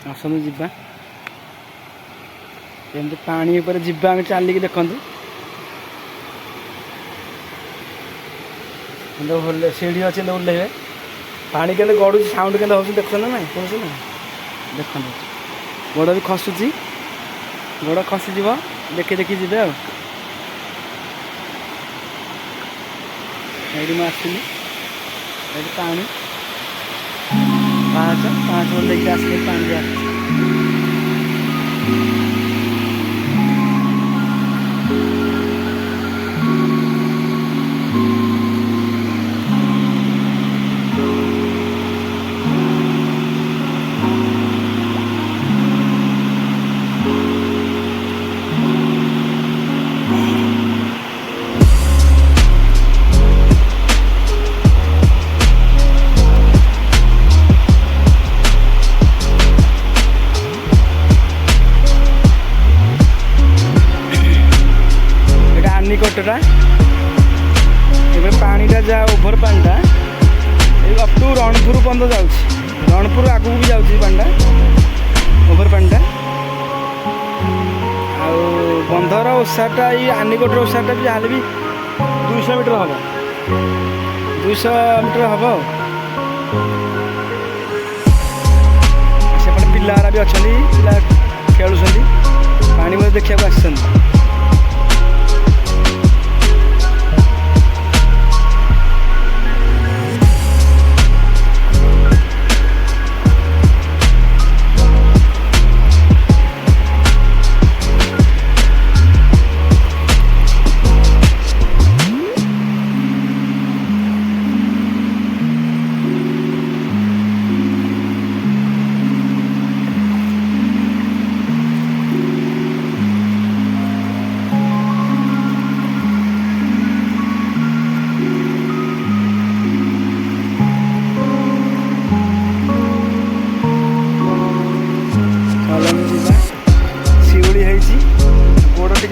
आसतु जीवा एमती पानी ऊपर जीवा आम चलिक देखु सीढ़ी अच्छे ओह्लैबे पानी के गड़ू साउंड के देखुन ना ना शुणुच ना देख गोड़ भी खसुची गोड़ खसीज देखी देखी जी आसली पानी पाँच पाँच लेकिन आसली पानी आस निकटटा पानीटा जा ओभर पानीटा अप टू रणपुर बंद जा रणपुर आगू भी जाऊँगी पानीटा ओभर पानीटा बंधर ओसाटा ये आनिकोटर ओसाटा भी जहाँ भी 200 मीटर हम 200 मीटर हम सेपटे पिला भी अच्छा पिला खेलुं पानी मत देखा आस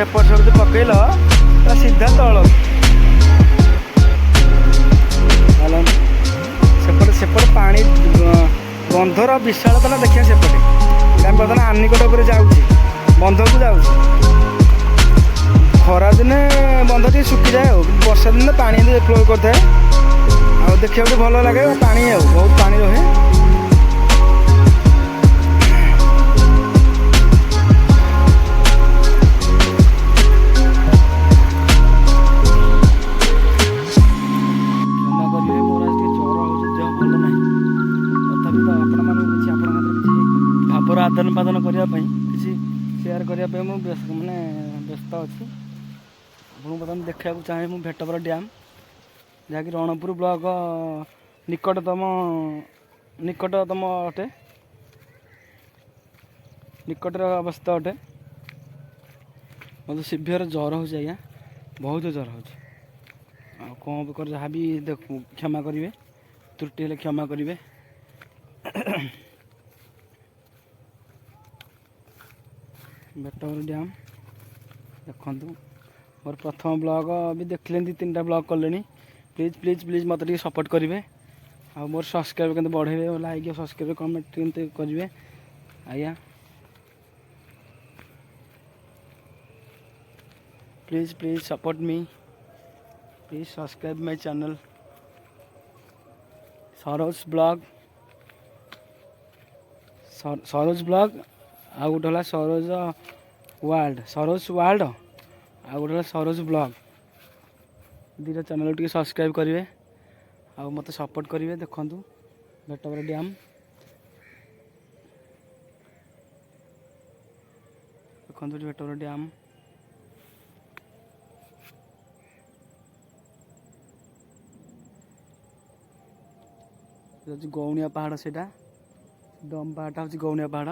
एपट सब पकईल सीधा तल सेपटे पानी बंधर विशालता देखिए सेपटे आम बर्तमान आनिकट जाऊँ बंध को जाऊँ खरा दिने बंध टी सुखी जाए वर्षा दिन पानी फ्लो करता है देखा भल लगे पानी बहुत पानी रहे आदान प्रदान करने किसी सेयार करने मानने व्यस्त अच्छी आपको बर्तमान देखा चाहे मुझे भेटबर डैम जहाँकि रणपुर ब्लॉक निकटतम अटे निकट अवस्थित अटे मतलब सीभियर ज्वर हो आज्ञा बहुत ज्वर हो कौन कर जहाँ भी क्षमा करेंगे त्रुटि हेल्ले क्षमा करेंगे भेटबर डैम देखु मोर प्रथम ब्लॉग भी देखले 2-3टा ब्लॉग कले प्लीज प्लीज प्लीज मत सपोर्ट करेंगे आ मोर सब्सक्राइब के बढ़े लाइक सब्सक्राइब कमेंट करेंगे आज्ञा please please support me please subscribe my channel Saroj blog आ गोटे है सरोज वर्ल्ड आ गोटे है सरोज ब्लॉग दुटा चैनल टी सब्सक्राइब करेंगे आ मत सपोर्ट करेंगे देखु भेटबर डैम देखु भेटबर डैम गौणिया पहाड़ से डम पहाड़ा हूँ गौणिया पहाड़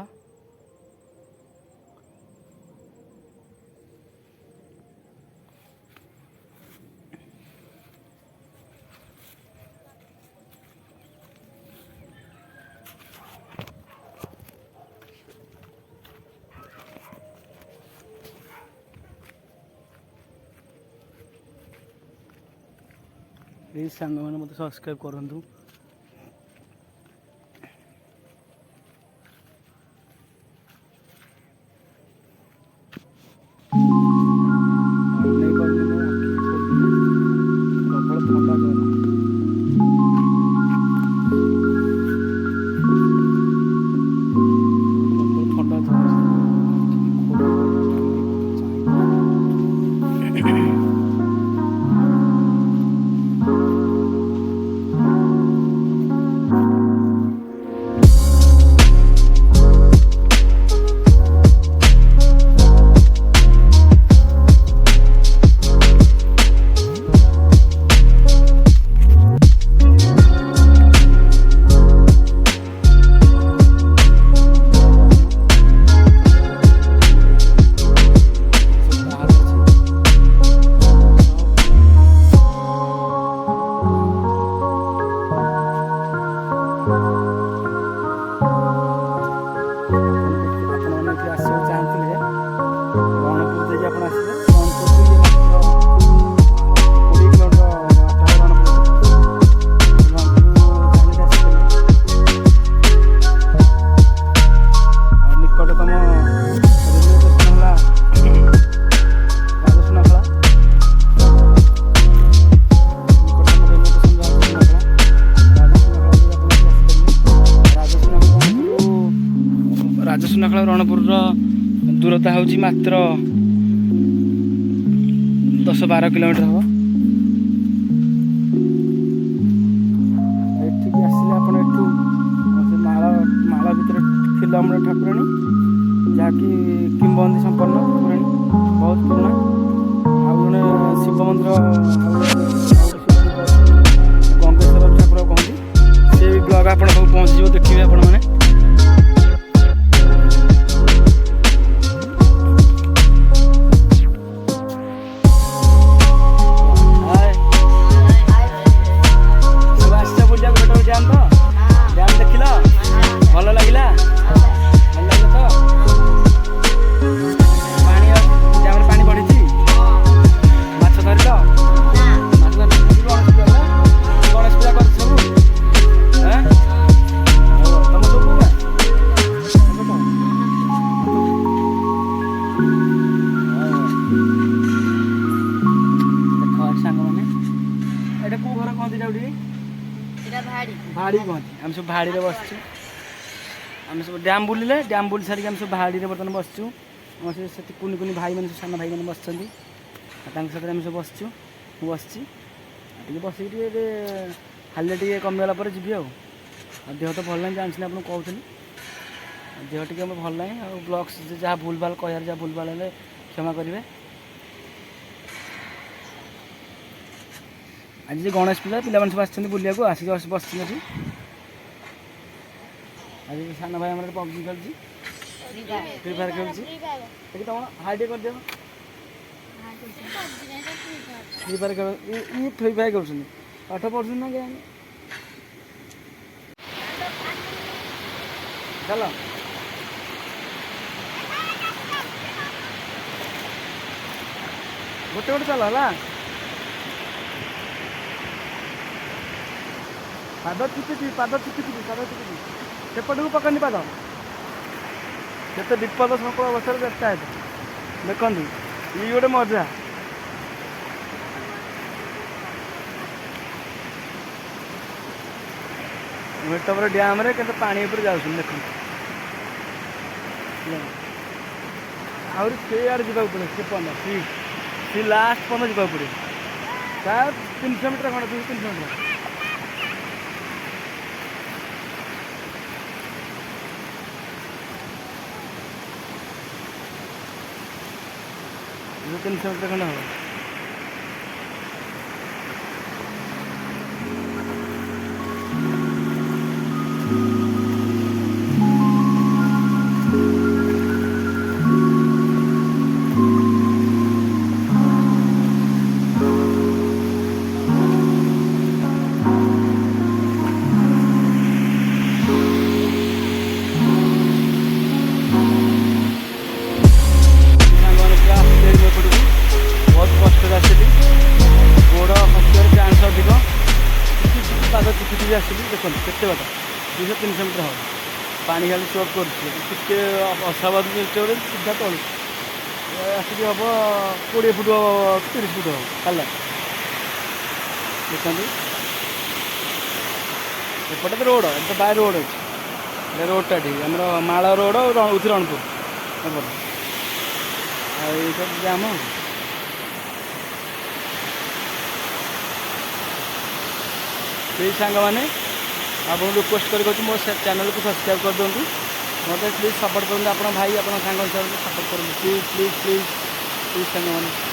प्लीज सांग मैंने मत सब्सक्राइब करूँ। ଅନେଇ ପାରୁନି ମୁଁ ଆଖି ଖୋଲିନି। ପ୍ରବଳ ଥଣ୍ଡା ଜ୍ୱର। ପ୍ରବଳ ଥଣ୍ଡା ଜ୍ୱର। ଖୋଲି ଆପଣମାନେ ଏଠି ଆସିବାକୁ ଚାହିଁଥିଲେ ରଣପୁର ଦେଇକି ଆପଣ ଆସିବେ। ରଣପୁରରୁ ଇଏ ମାତ୍ର 20 କିଲୋମିଟର ବାଟ ରଣପୁର। ରଣପୁରରୁ ଚାହିଁଲେ ଆସିପାରିବେ। ଆଉ ନିକଟତମ ରେଲୱେ ଷ୍ଟେସନ ହେଲା ରାଜସୁନାଖଳା। ନିକଟତମ ରେଲୱେ ଷ୍ଟେସନ ରାଜସୁନାଖଳା। ରାଜସୁନାଖଳା ରଣପୁରର ଦୂରତା ହେଉଛି ମାତ୍ର 10-12 କିଲୋମିଟର ହେବ। ଏଠିକି ଆସିଲେ ଆପଣ ଏଠୁ ସେ ମାଳ ଭିତରେ ଖିଲାମୁଣ୍ଡା ଠାକୁରାଣୀ, ଯାହାକି କିମ୍ବଦନ୍ତୀ ସମ୍ପନ୍ନ ଠାକୁରାଣୀ, ବହୁତ ପୁରୁଣା। ଆଉ ଜଣେ ଶିବ ମନ୍ଦିର, ଗଙ୍ଗେଶ୍ୱର ଠାକୁର କହନ୍ତି। ସେଇ ବ୍ଲଗ୍ ଆପଣ ସବୁ ପହଞ୍ଚିଯିବ, ଦେଖିବେ ଆପଣମାନେ। ଭଲ ଲାଗିଲା ତ? ଡ୍ୟାମ୍ରେ ପାଣି ବଢ଼ିଛି? ମାଛ ଧରିଲ? ମାଛ ଧରିଲ? ଗଣେଶ ପୂଜା କରୁଛ ସବୁ? ତମ ସବୁ ଦେଖ ସାଙ୍ଗମାନେ, ଏଇଟା କୋଉ ଘର କହନ୍ତି? ଭାଡ଼ି କହନ୍ତି। ଆମେ ସବୁ ଭାଡ଼ିରେ ବସିଛୁ। ଆମେ ସବୁ ଡ୍ୟାମ୍ ବୁଲିଲେ, ଡ୍ୟାମ୍ ବୁଲି ସାରିକି ଆମେ ସବୁ ଭାଡ଼ିରେ ବର୍ତ୍ତମାନ ବସିଛୁ। ଆମର ସେଠି କୁନି କୁନି ଭାଇମାନେ, ସବୁ ସାନ ଭାଇମାନେ ବସିଛନ୍ତି। ତାଙ୍କ ସାଥିରେ ଆମେ ସବୁ ବସିଛୁ। ମୁଁ ବସିଛି ଟିକେ, ବସିକି ଟିକେ ଏବେ ହାଲିଆ ଟିକେ କମିଗଲା ପରେ ଯିବି ଆଉ। ଦେହ ତ ଭଲ ନାହିଁ, ଜାଣିଥିଲି ଆପଣଙ୍କୁ କହୁଥିଲି। ଦେହ ଟିକେ ଆମର ଭଲ ନାହିଁ। ଆଉ ବ୍ଲଗ୍ସ ଯାହା ଭୁଲ୍ ଭାଲ୍ କହିବାର, ଯାହା ଭୁଲ୍ ଭାଲ୍ ହେଲେ କ୍ଷମା କରିବେ। ଆଜି ଯେ ଗଣେଶ ପୂଜା, ପିଲାମାନେ ସବୁ ଆସିଛନ୍ତି ବୁଲିବାକୁ, ଆସିକି ବସିଛନ୍ତି ଏଠି। ଆଜି ସାନ ଭାଇ ଆମର PUBG ଖେଳୁଛି, ଫ୍ରି ଫାୟାର ଖେଳୁଛି। ଦେଖି ତମ ହାଇ ଟିକେ କରିଦିଅ। ଫ୍ରି ଫାୟାର ଖେଳ, ଇଏ ଫ୍ରି ଫାୟାର ଖେଳୁଛନ୍ତି। ପାଠ ପଢ଼ୁଛନ୍ତି ନା କେଜାଣି? ଚାଲ ଗୋଟେ ଚାଲ ହେଲା। ପାଦ ଚିପିଛି। ସେପଟକୁ ପକାନ୍ତି ପାଦ। କେତେ ବିପଦ ସଂକୁଳ ଅବସ୍ଥାରେ ଯାତାୟାତ ଦେଖନ୍ତୁ। ଇଏ ଗୋଟେ ମଜା। ଭେଟପର ଡ୍ୟାମ୍ରେ କେତେ ପାଣି ଉପରେ ଯାଉଛନ୍ତି ଦେଖନ୍ତୁ। ଆହୁରି ସେଆଡ଼େ ଯିବାକୁ ପଡ଼ିବ, ସେ ପର୍ଯ୍ୟନ୍ତ ସେ ଲାଷ୍ଟ ପର୍ଯ୍ୟନ୍ତ ଯିବାକୁ ପଡ଼ିବ। ପ୍ରାୟ 300 ମିଟର ଖଣ୍ଡେ, 200-300 ମିଟର। जो 300 ମିଟର ଖଣ୍ଡେ ହେବ। भी आसिली देखो केते बात 200-300 मीटर हम पानी खाली चोट कर असाबाद सीधा तल ଆସିକି ହେବ 20 ଫୁଟ 30 ଫୁଟ ହେବ ହେଲା। ଦେଖନ୍ତୁ ଏପଟେ ତ ରୋଡ଼, ଏପଟେ ବାଇ ରୋଡ଼ ଅଛି, ଏ ରୋଡ଼ଟା ଏଠି ଆମର ମାଳ ରୋଡ଼ ଉଥି ରଣପୁର ଏପଟେ, ଆଉ ଏଇଟା ଜାମ। ପ୍ଲିଜ୍ ସାଙ୍ଗମାନେ ଆପଣଙ୍କୁ ରିକ୍ୱେଷ୍ଟ କରି କହୁଛି ମୋ ଚ୍ୟାନେଲକୁ ସବସ୍କ୍ରାଇବ୍ କରିଦିଅନ୍ତୁ, ମୋତେ ପ୍ଲିଜ୍ ସପୋର୍ଟ କରନ୍ତୁ, ଆପଣ ଭାଇ ଆପଣ ସାଙ୍ଗ ହିସାବରେ ସପୋର୍ଟ କରନ୍ତୁ, ପ୍ଲିଜ୍ ପ୍ଲିଜ୍ ପ୍ଲିଜ୍ ପ୍ଲିଜ୍ ସାଙ୍ଗମାନେ।